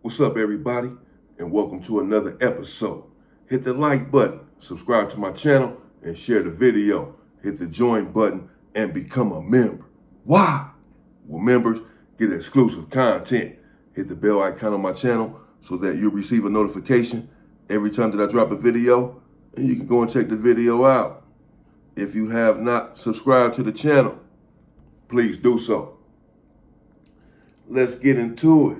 What's up, everybody, and welcome to another episode. Hit the like button, subscribe to my channel, and share the video. Hit the join button and become a member. Why? Well, members get exclusive content. Hit the bell icon on my channel so that you'll receive a notification every time that I drop a video, and you can go and check the video out. If you have not subscribed to the channel, please do so. Let's get into it.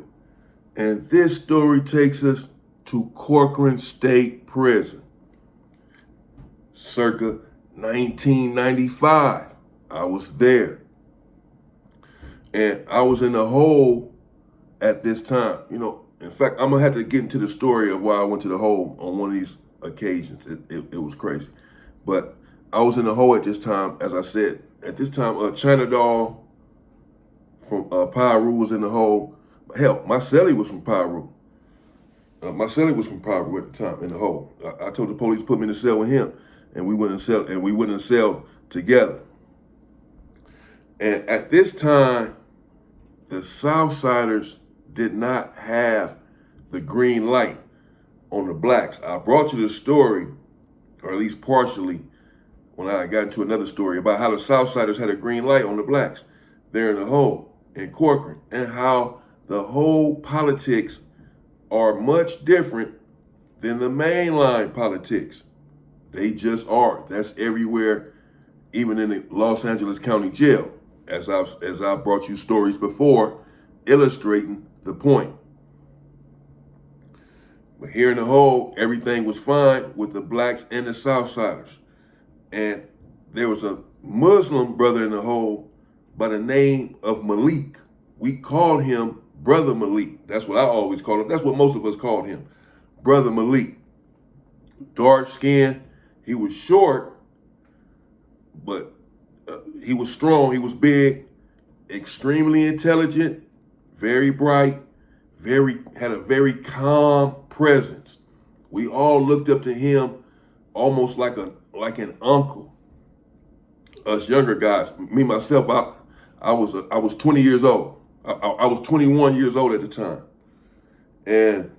And this story takes us to Corcoran State Prison. Circa 1995, I was there. And I was in the hole at this time. In fact, I'm going to have to get into the story of why I went to the hole on one of these occasions. It was crazy. But I was in the hole at this time, as I said. At this time, China Doll from Peru was in the hole. Hell, my cellie was from Peru. My cellie was from Peru at the time in the hole. I told the police to put me in the cell with him, and we went in the cell together. And at this time, the Southsiders did not have the green light on the blacks. I brought you the story, or at least partially, when I got into another story about how the Southsiders had a green light on the blacks there in the hole in Corcoran, and how the whole politics are much different than the mainline politics. They just are. That's everywhere, even in the Los Angeles County Jail, as I've brought you stories before, illustrating the point. But here in the hole, everything was fine with the blacks and the Southsiders. And there was a Muslim brother in the hole by the name of Malik. We called him Brother Malik. That's what I always called him. That's what most of us called him. Brother Malik. Dark skin. He was short, but he was strong. He was big, extremely intelligent, very bright, had a very calm presence. We all looked up to him almost like an uncle. Us younger guys, me myself, I was 20 years old. I was 21 years old at the time. And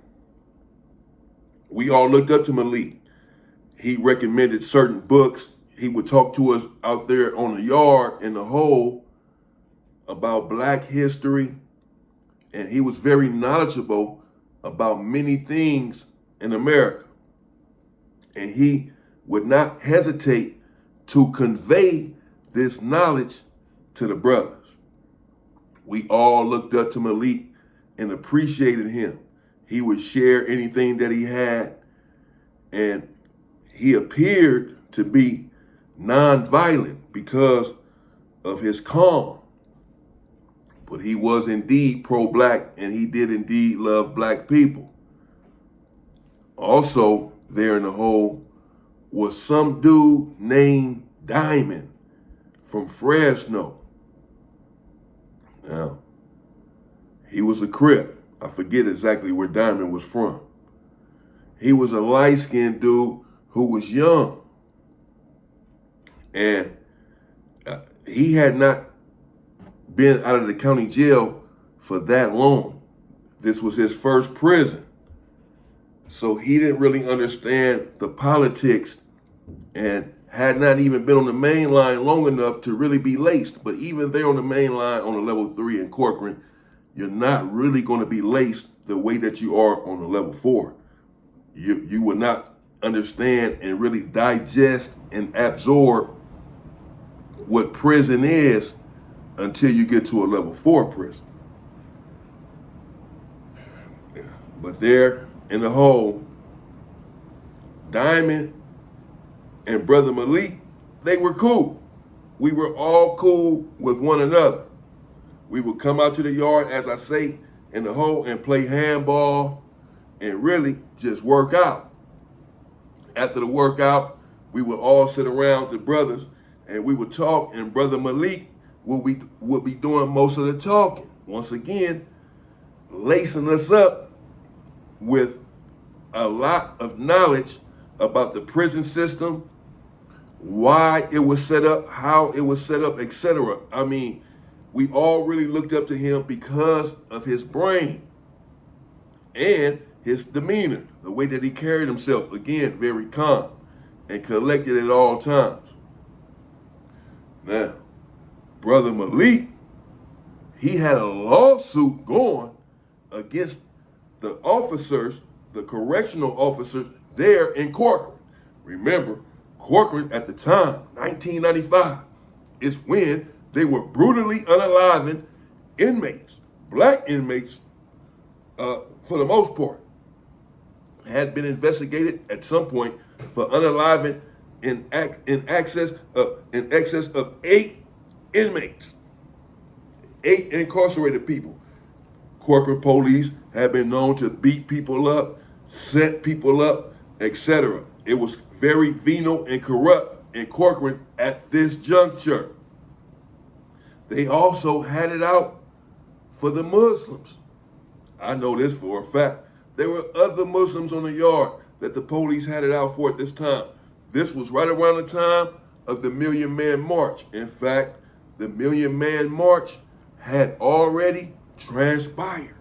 we all looked up to Malik. He recommended certain books. He would talk to us out there on the yard in the hole about black history. And he was very knowledgeable about many things in America. And he would not hesitate to convey this knowledge to the brothers. We all looked up to Malik and appreciated him. He would share anything that he had, and he appeared to be nonviolent because of his calm. But he was indeed pro-black, and he did indeed love black people. Also, there in the hole was some dude named Diamond from Fresno. Now, he was a Crip. I forget exactly where Diamond was from. He was a light-skinned dude who was young. And he had not been out of the county jail for that long. This was his first prison. So he didn't really understand the politics and had not even been on the main line long enough to really be laced. But even there on the main line on the level 3 in Corcoran, you're not really going to be laced the way that you are on the level 4. You will not understand and really digest and absorb what prison is until you get to a level 4 prison. But there in the hole, Diamond and Brother Malik, they were cool. We were all cool with one another. We would come out to the yard, as I say, in the hole and play handball and really just work out. After the workout, we would all sit around the brothers and we would talk, and Brother Malik would be doing most of the talking. Once again, lacing us up with a lot of knowledge about the prison system, why it was set up, how it was set up, etc. I mean, we all really looked up to him because of his brain. and his demeanor, the way that he carried himself, again, very calm and collected at all times. Now, Brother Malik, he had a lawsuit going against the officers, the correctional officers there in Corcoran. Remember, Corcoran at the time, 1995, is when they were brutally unaliving inmates, black inmates, for the most part, had been investigated at some point for unaliving in excess of 8 inmates, 8 incarcerated people. Corcoran police have been known to beat people up, set people up, etc. It was very venal and corrupt in Corcoran at this juncture. They also had it out for the Muslims. I know this for a fact. There were other Muslims on the yard that the police had it out for at this time. This was right around the time of the Million Man March. In fact, the Million Man March had already transpired.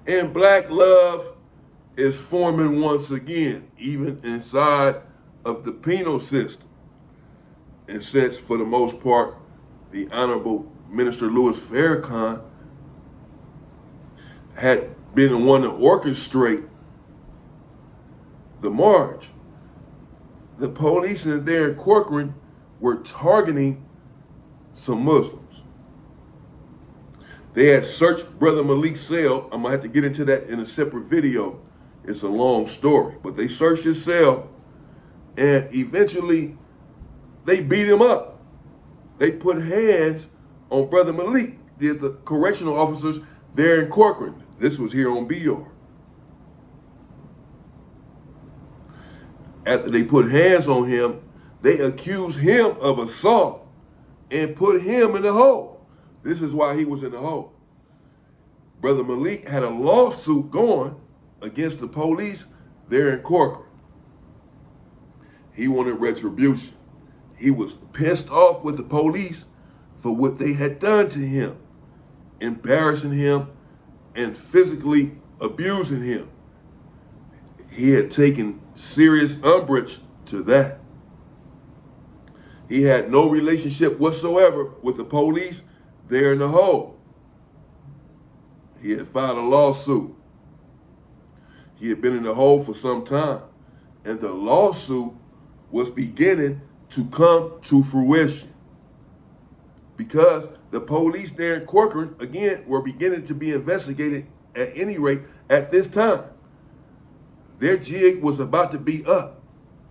And black love is forming once again, even inside of the penal system. And since, for the most part, the Honorable Minister Louis Farrakhan had been the one to orchestrate the march, the police in there in Corcoran were targeting some Muslims. They had searched Brother Malik's cell. I'm gonna have to get into that in a separate video. It's a long story, but they searched his cell and eventually they beat him up. They put hands on Brother Malik, the correctional officers there in Corcoran. This was here on BR. After they put hands on him, they accused him of assault and put him in the hole. This is why he was in the hole. Brother Malik had a lawsuit going against the police there in Corcoran. He wanted retribution. He was pissed off with the police for what they had done to him, embarrassing him and physically abusing him. He had taken serious umbrage to that. He had no relationship whatsoever with the police there in the hole. He had filed a lawsuit. He had been in the hole for some time, and the lawsuit was beginning to come to fruition because the police there in Corcoran, again, were beginning to be investigated at any rate at this time. Their jig was about to be up.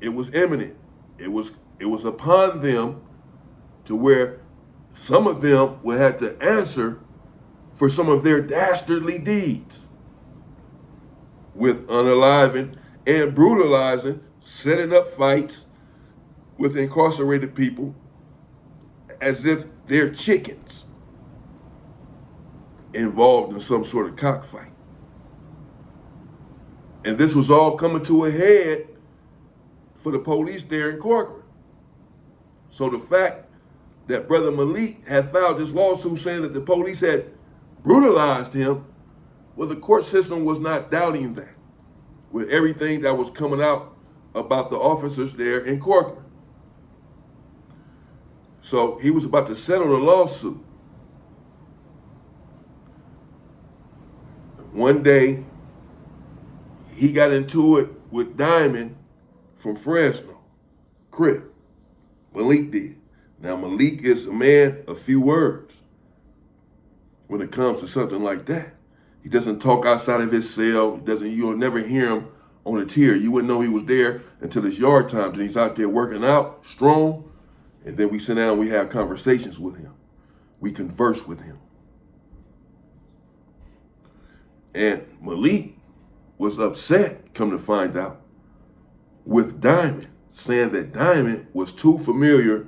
It was imminent. It was upon them to where some of them would have to answer for some of their dastardly deeds with unaliving and brutalizing, setting up fights with incarcerated people as if they're chickens involved in some sort of cockfight. And this was all coming to a head for the police there in Corcoran. So the fact that Brother Malik had filed this lawsuit saying that the police had brutalized him, well, the court system was not doubting that with everything that was coming out about the officers there in Corcoran. So he was about to settle the lawsuit. One day, he got into it with Diamond from Fresno, Crip. Malik did. Now, Malik is a man of few words when it comes to something like that. He doesn't talk outside of his cell. You'll never hear him on a tier. You wouldn't know he was there until it's yard time. Then he's out there working out strong. And then we sit down and we have conversations with him. We converse with him. And Malik was upset, come to find out, with Diamond, saying that Diamond was too familiar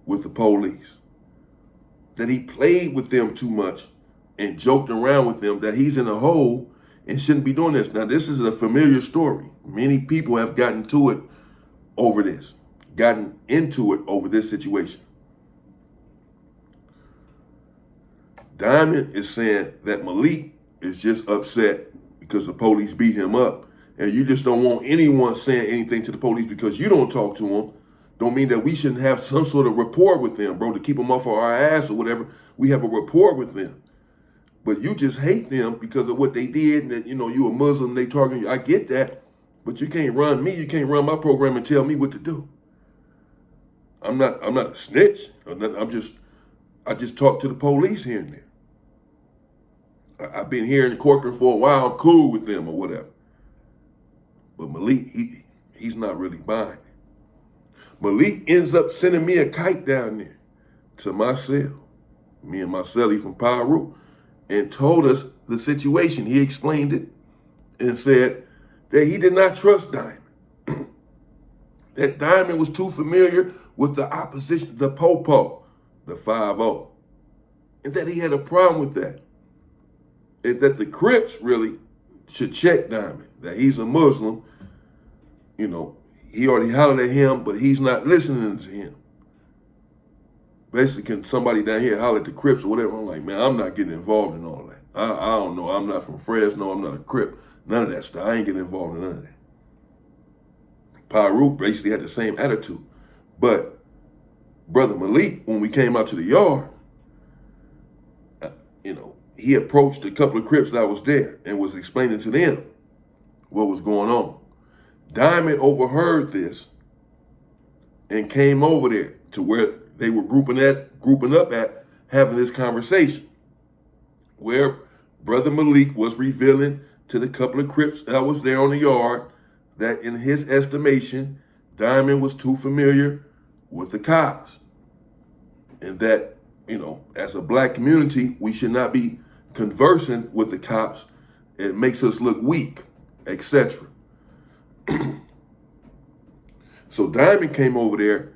with the police, that he played with them too much and joked around with them, that he's in a hole and shouldn't be doing this. Now, this is a familiar story. Many people have gotten into it over this situation. Diamond is saying that Malik is just upset because the police beat him up. And you just don't want anyone saying anything to the police because you don't talk to them. Don't mean that we shouldn't have some sort of rapport with them, bro, to keep them off of our ass or whatever. We have a rapport with them. But you just hate them because of what they did, and that, you know, you a Muslim, they targeting you. I get that, but you can't run me. You can't run my program and tell me what to do. I'm not a snitch. I just talk to the police here and there. I've been here in Corcoran for a while. I'm cool with them or whatever. But Malik, he's not really buying it. Malik ends up sending me a kite down there to my cell, me and my cellie from Peru, and told us the situation. He explained it and said that he did not trust Diamond. That Diamond was too familiar with the opposition, the Popo, the 5-0, and that he had a problem with that. And that the Crips really should check Diamond, that he's a Muslim. You know, he already hollered at him, but he's not listening to him. Basically, can somebody down here holler at the Crips or whatever? I'm like, man, I'm not getting involved in all that. I don't know. I'm not from Fresno. I'm not a Crip. None of that stuff. I ain't getting involved in none of that. Peru basically had the same attitude. But Brother Malik, when we came out to the yard, you know, he approached a couple of Crips that was there and was explaining to them what was going on. Diamond overheard this and came over there to where they were grouping up at, having this conversation, where Brother Malik was revealing to the couple of Crips that was there on the yard that in his estimation, Diamond was too familiar with the cops. And that, you know, as a black community, we should not be conversing with the cops. It makes us look weak, etc. So Diamond came over there,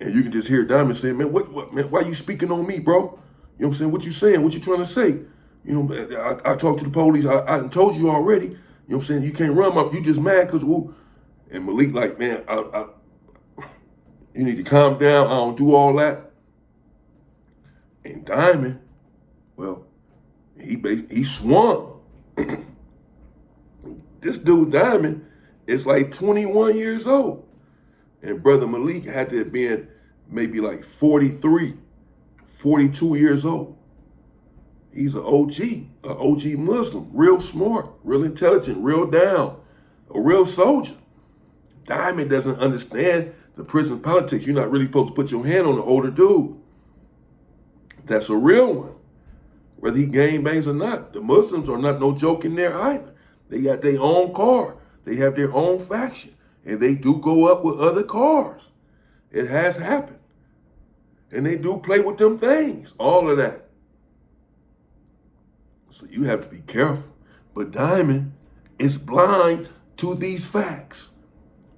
and you can just hear Diamond saying, man, what, man, why you speaking on me, bro? You know what I'm saying? What you saying? What you trying to say? You know, I talked to the police. I done told you already. You know what I'm saying? You can't run my, you just mad because, woo. And Malik like, man, you need to calm down. I don't do all that. And Diamond, well, he swung. This dude Diamond is like 21 years old. And Brother Malik had to have been maybe like 43, 42 years old. He's an OG Muslim, real smart, real intelligent, real down, a real soldier. Diamond doesn't understand the prison politics. You're not really supposed to put your hand on an older dude. That's a real one. Whether he gangbangs or not, the Muslims are not no joke in there either. They got their own car. They have their own faction. And they do go up with other cars. It has happened. And they do play with them things. All of that. So you have to be careful. But Diamond is blind to these facts.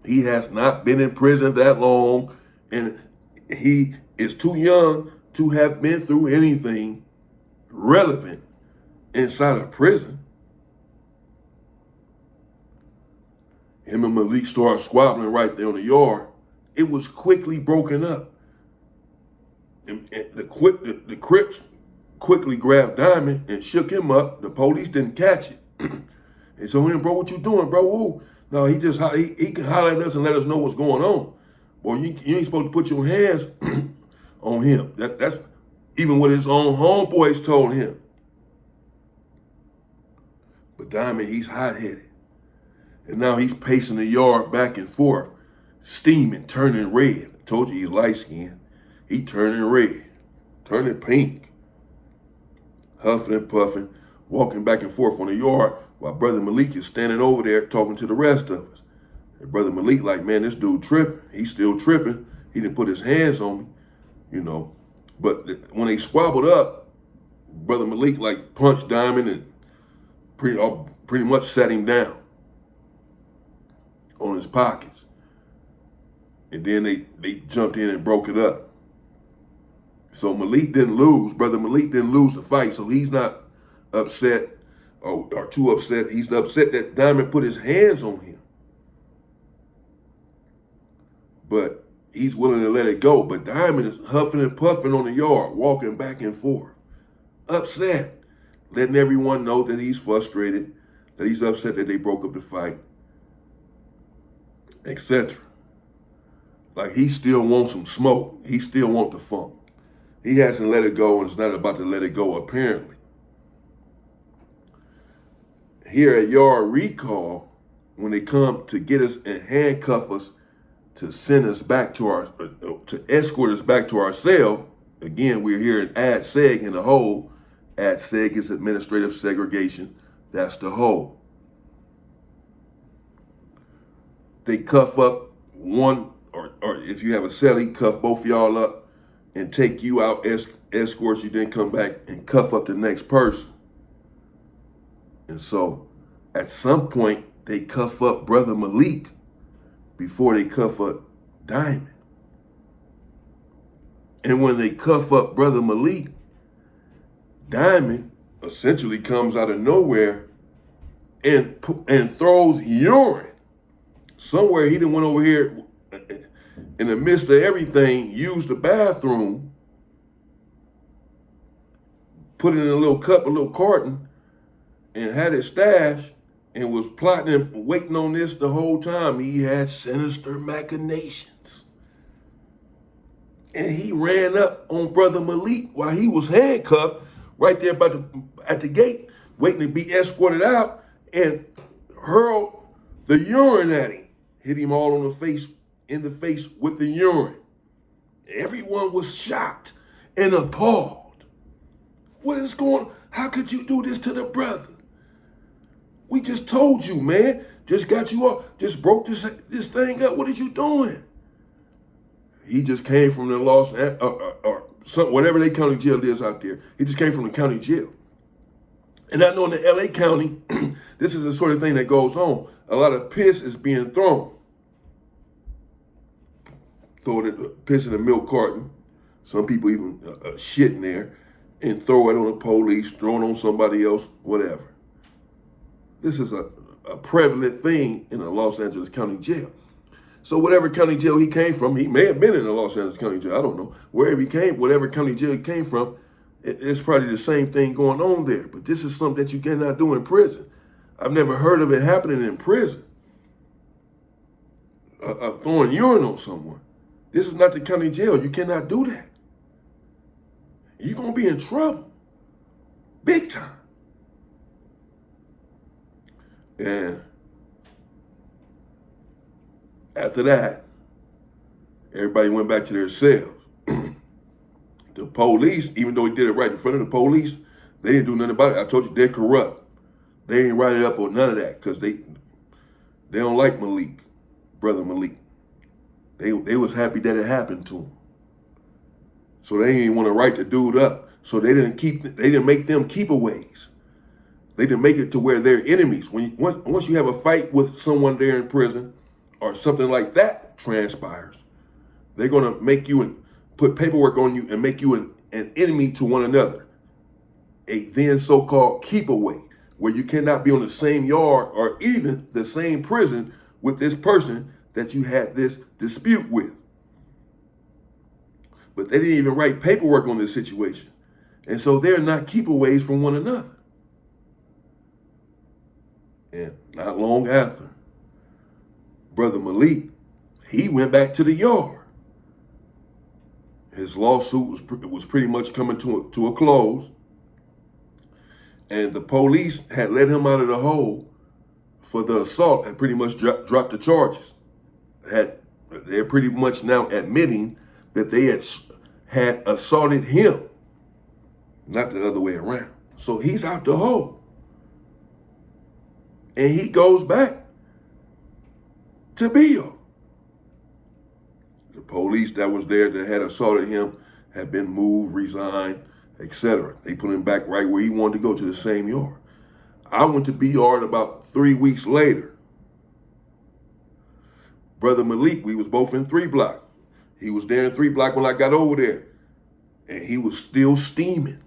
He has not been in prison that long. And he is too young to have been through anything relevant inside of prison. Him and Malik started squabbling right there on the yard. It was quickly broken up. And the Crips quickly grabbed Diamond and shook him up. The police didn't catch it. And so him, bro, what you doing, bro? Whoa. No, he can holler at us and let us know what's going on. Boy, you ain't supposed to put your hands on him. That's even what his own homeboys told him. But Diamond, he's hot-headed. And now he's pacing the yard back and forth, steaming, turning red. I told you he's light-skinned. He turning red, turning pink, huffing and puffing, walking back and forth on the yard while Brother Malik is standing over there talking to the rest of us. And Brother Malik like, man, this dude tripping. He's still tripping. He didn't put his hands on me, you know. But when they squabbled up, Brother Malik like punched Diamond and pretty much sat him down on his pockets. And then they jumped in and broke it up. So Malik didn't lose. Brother Malik didn't lose the fight, so he's not upset or too upset. He's upset that Diamond put his hands on him. But he's willing to let it go. But Diamond is huffing and puffing on the yard, walking back and forth. Upset. letting everyone know that he's frustrated, that he's upset that they broke up the fight, etc. Like, he still wants some smoke. He still wants the funk. He hasn't let it go and is not about to let it go, apparently. Here at Yard Recall, when they come to get us and handcuff us to send us back to to escort us back to our cell, again, we're here in Ad Seg in the hole. Ad Seg is administrative segregation. That's the hole. They cuff up one, or if you have a cellie, cuff both of y'all up and take you out, escort you, then come back and cuff up the next person. And so at some point, they cuff up Brother Malik before they cuff up Diamond. And when they cuff up Brother Malik, Diamond essentially comes out of nowhere and throws urine. Somewhere he done went over here in the midst of everything, used the bathroom, put it in a little cup, a little carton, and had it stashed, and was plotting and waiting on this the whole time. He had sinister machinations. And he ran up on Brother Malik while he was handcuffed right there at the gate, waiting to be escorted out, and hurled the urine at him. Hit him all in the face with the urine. Everyone was shocked and appalled. What is going on? How could you do this to the brother? We just told you, man. Just got you up. Just broke this thing up. What are you doing? He just came from the whatever they county jail is out there. He just came from the county jail. And I know in the LA County, this is the sort of thing that goes on. A lot of piss is being thrown. Piss in a milk carton. Some people even shit in there and throw it on the police, throw it on somebody else, whatever. This is a prevalent thing in the Los Angeles County Jail. So whatever county jail he came from, he may have been in the Los Angeles County Jail, I don't know. Whatever county jail he came from, it's probably the same thing going on there. But this is something that you cannot do in prison. I've never heard of it happening in prison. Throwing urine on someone. This is not the county jail. You cannot do that. You're going to be in trouble. Big time. And after that, everybody went back to their cells. The police, even though he did it right in front of the police, they didn't do nothing about it. I told you, they're corrupt. They ain't write it up or none of that because they don't like Malik, Brother Malik. They was happy that it happened to him. So they didn't want to write the dude up. So they didn't make them keepaways. They didn't make it to where they're enemies. Once you have a fight with someone there in prison or something like that transpires, they're going to make you and put paperwork on you and make you an enemy to one another. A then so-called keepaway, where you cannot be on the same yard or even the same prison with this person that you had this dispute with. But they didn't even write paperwork on this situation. And so they're not keepaways from one another. And not long after, Brother Malik, he went back to the yard. His lawsuit was pretty much coming to a close. And the police had let him out of the hole for the assault and pretty much dropped the charges. They're pretty much now admitting that they had assaulted him, not the other way around. So he's out the hole. And he goes back to Bill. The police that was there that had assaulted him had been moved, resigned, etc. They put him back right where he wanted to go, to the same yard. I went to B-Yard about 3 weeks later. Brother Malik, we was both in 3 block. He was there in 3 block when I got over there. And he was still steaming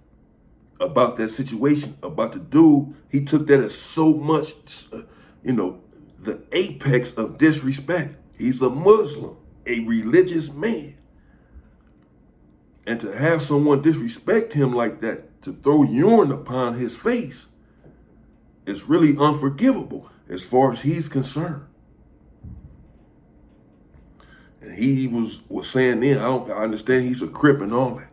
about that situation, about the dude. He took that as so much, the apex of disrespect. He's a Muslim, a religious man. And to have someone disrespect him like that, to throw urine upon his face, is really unforgivable as far as he's concerned. And he was saying then, I understand he's a Crip and all that.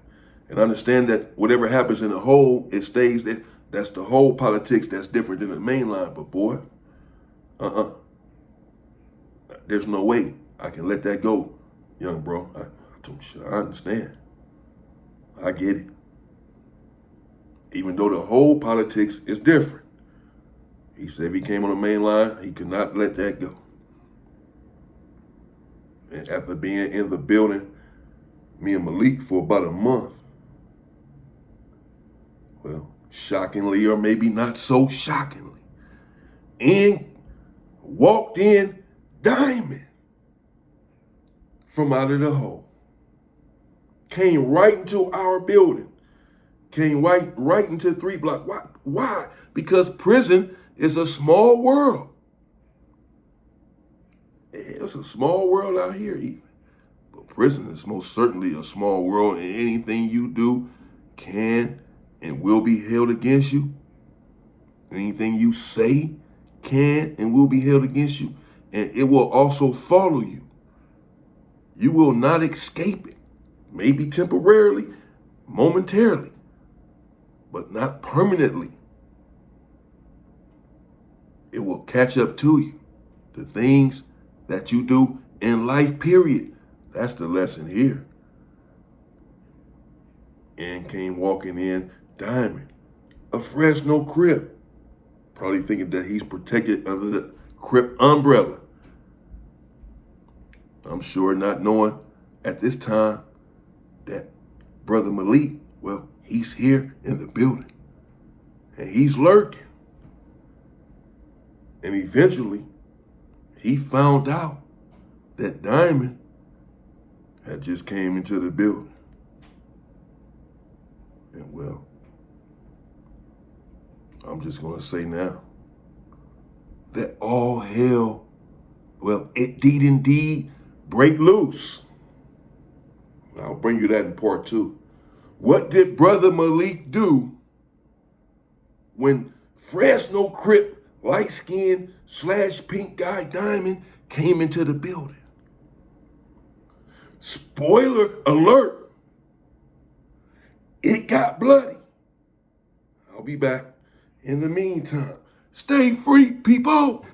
And understand that whatever happens in the whole, it stays there. That's the whole politics that's different than the main line. But boy, there's no way I can let that go, young bro. I told him, shit, I understand. I get it. Even though the whole politics is different. He said if he came on the main line, he could not let that go. And after being in the building, me and Malik for about a month, well, shockingly or maybe not so shockingly, and walked in Diamond from out of the hole. Came right into our building. Came right into 3 Block. Why? Because prison is a small world. It's a small world out here even. But prison is most certainly a small world, and anything you do can and will be held against you. Anything you say can and will be held against you, and it will also follow you. You will not escape it. Maybe temporarily, momentarily, but not permanently. It will catch up to you. The things that you do in life, period. That's the lesson here. And came walking in Diamond, a Fresno Crip, probably thinking that he's protected under the Crip umbrella. I'm sure not knowing at this time that Brother Malik, well, he's here in the building and he's lurking. And eventually he found out that Diamond had just came into the building. And well, I'm just going to say now that all hell, well, it did indeed break loose. I'll bring you that in part 2. What did Brother Malik do when Fresno Crip, light-skinned / pink guy Diamond came into the building? Spoiler alert, it got bloody. I'll be back. In the meantime, stay free, people.